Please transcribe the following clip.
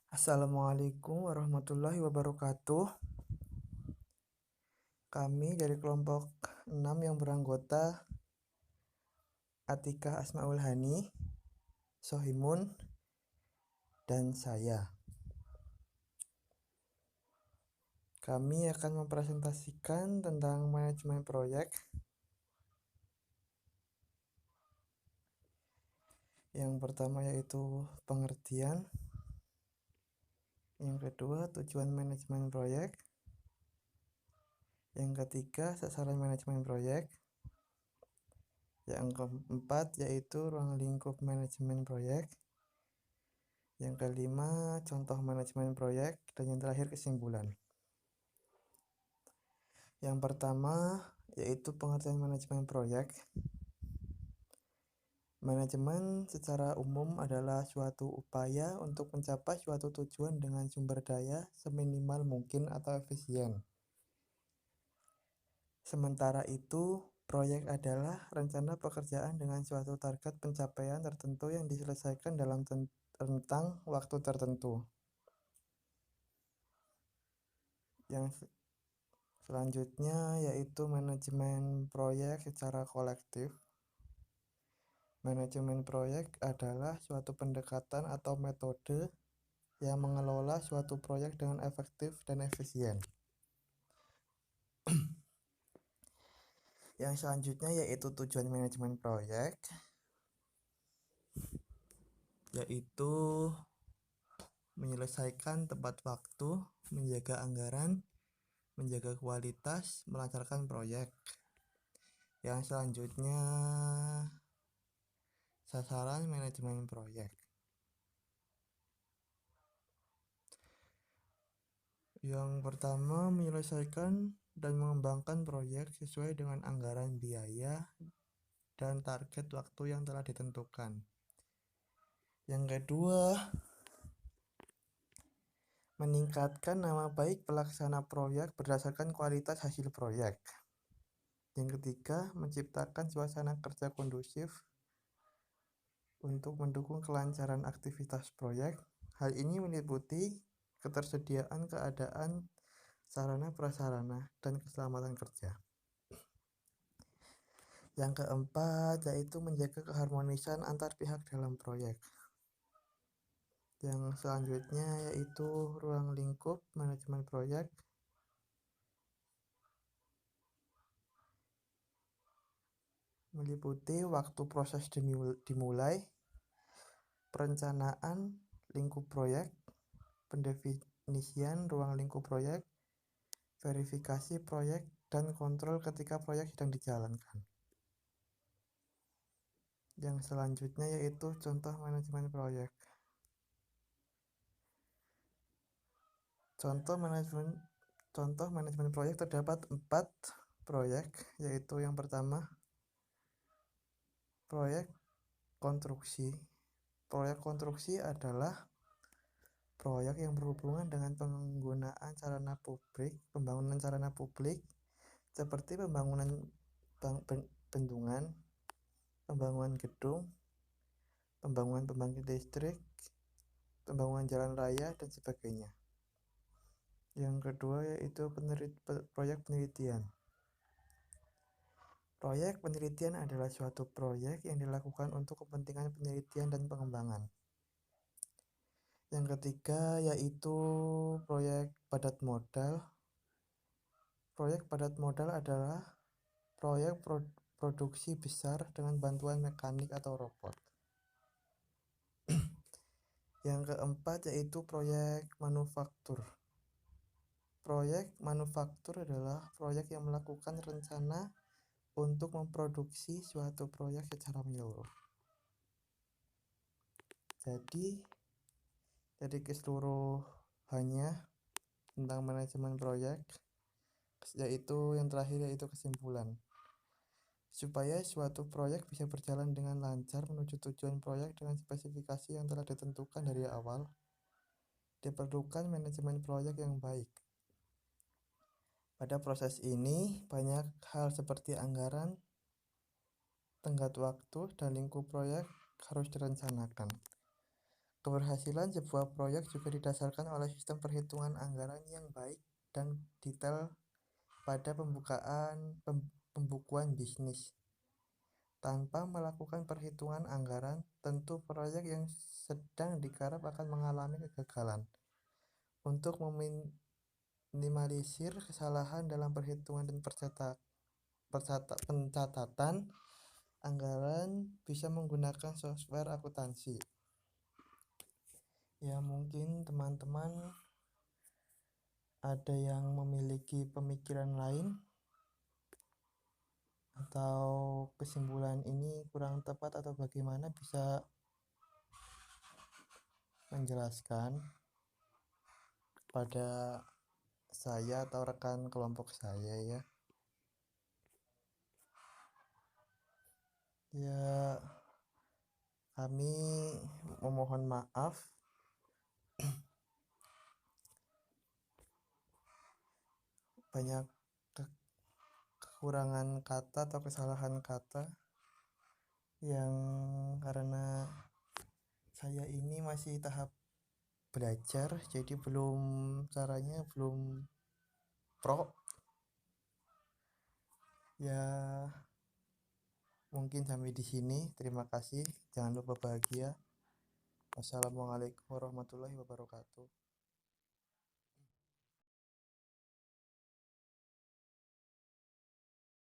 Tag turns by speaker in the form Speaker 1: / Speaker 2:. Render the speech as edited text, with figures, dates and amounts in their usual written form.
Speaker 1: Assalamualaikum warahmatullahi wabarakatuh. Kami dari kelompok 6 yang beranggota Atikah Asmaul Hani, Sohimun, dan saya. Kami akan mempresentasikan tentang manajemen proyek. Yang pertama yaitu pengertian. Yang kedua, tujuan manajemen proyek. Yang ketiga, sasaran manajemen proyek. Yang keempat yaitu ruang lingkup manajemen proyek. Yang kelima, contoh manajemen proyek. Dan yang terakhir, kesimpulan. Yang pertama yaitu pengertian manajemen proyek. Manajemen secara umum adalah suatu upaya untuk mencapai suatu tujuan dengan sumber daya seminimal mungkin atau efisien. Sementara itu, proyek adalah rencana pekerjaan dengan suatu target pencapaian tertentu yang diselesaikan dalam rentang waktu tertentu. Yang selanjutnya yaitu manajemen proyek secara kolektif. Manajemen proyek adalah suatu pendekatan atau metode yang mengelola suatu proyek dengan efektif dan efisien. Yang selanjutnya yaitu tujuan manajemen proyek, yaitu menyelesaikan tepat waktu, menjaga anggaran, menjaga kualitas, melancarkan proyek. Yang selanjutnya sasaran manajemen proyek. Yang pertama, menyelesaikan dan mengembangkan proyek sesuai dengan anggaran biaya dan target waktu yang telah ditentukan. Yang kedua, meningkatkan nama baik pelaksana proyek berdasarkan kualitas hasil proyek. Yang ketiga, menciptakan suasana kerja kondusif untuk mendukung kelancaran aktivitas proyek. Hal ini meliputi ketersediaan keadaan sarana prasarana dan keselamatan kerja. Yang keempat yaitu menjaga keharmonisan antar pihak dalam proyek. Yang selanjutnya yaitu ruang lingkup manajemen proyek. Meliputi waktu proses dimulai, perencanaan lingkup proyek, pendefinisian ruang lingkup proyek, verifikasi proyek, dan kontrol ketika proyek sedang dijalankan. Yang selanjutnya yaitu contoh manajemen proyek. Contoh manajemen proyek terdapat 4 proyek, yaitu yang pertama proyek konstruksi. Proyek konstruksi adalah proyek yang berhubungan dengan penggunaan pembangunan sarana publik seperti pembangunan bendungan, pembangunan gedung, pembangunan pembangkit listrik, pembangunan jalan raya, dan sebagainya. Yang kedua yaitu proyek penelitian. Proyek penelitian adalah suatu proyek yang dilakukan untuk kepentingan penelitian dan pengembangan. Yang ketiga yaitu proyek padat modal. Proyek padat modal adalah proyek produksi besar dengan bantuan mekanik atau robot. Yang keempat yaitu proyek manufaktur. Proyek manufaktur adalah proyek yang melakukan rencana untuk memproduksi suatu proyek secara menyeluruh. Jadi dari keseluruhannya tentang manajemen proyek, yaitu yang terakhir yaitu kesimpulan. Supaya suatu proyek bisa berjalan dengan lancar menuju tujuan proyek dengan spesifikasi yang telah ditentukan dari awal, diperlukan manajemen proyek yang baik. Pada proses ini, banyak hal seperti anggaran, tenggat waktu, dan lingkup proyek harus direncanakan. Keberhasilan sebuah proyek juga didasarkan oleh sistem perhitungan anggaran yang baik dan detail pada pembukuan bisnis. Tanpa melakukan perhitungan anggaran, tentu proyek yang sedang digarap akan mengalami kegagalan. Untuk meminimalisir kesalahan dalam perhitungan dan pencatatan anggaran bisa menggunakan software akuntansi. Ya, mungkin teman-teman ada yang memiliki pemikiran lain atau kesimpulan ini kurang tepat atau bagaimana, bisa menjelaskan kepada saya atau rekan kelompok saya ya. Ya, kami memohon maaf banyak kekurangan kata atau kesalahan kata yang karena saya ini masih tahap belajar, jadi caranya belum pro ya. Mungkin sampai di sini, terima kasih, jangan lupa bahagia. Wassalamualaikum warahmatullahi wabarakatuh.